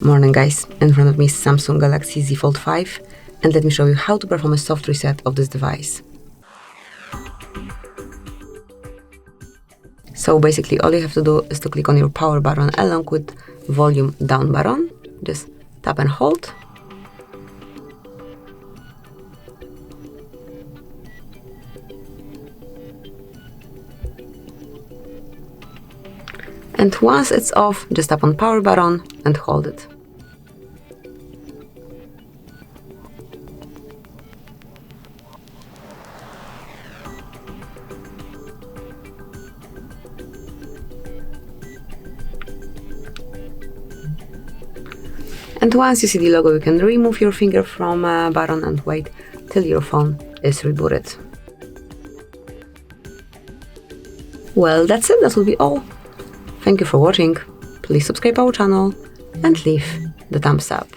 Morning guys, in front of me is Samsung Galaxy Z Fold5 and let me show you how to perform a soft reset of this device. So basically all you have to do is to click on your power button along with volume down button. Just tap and hold. And once it's off, just tap on power button and hold it. And once you see the logo, you can remove your finger from a button and wait till your phone is rebooted. Well, that's it, that will be all. Thank you for watching, please subscribe our channel and leave the thumbs up.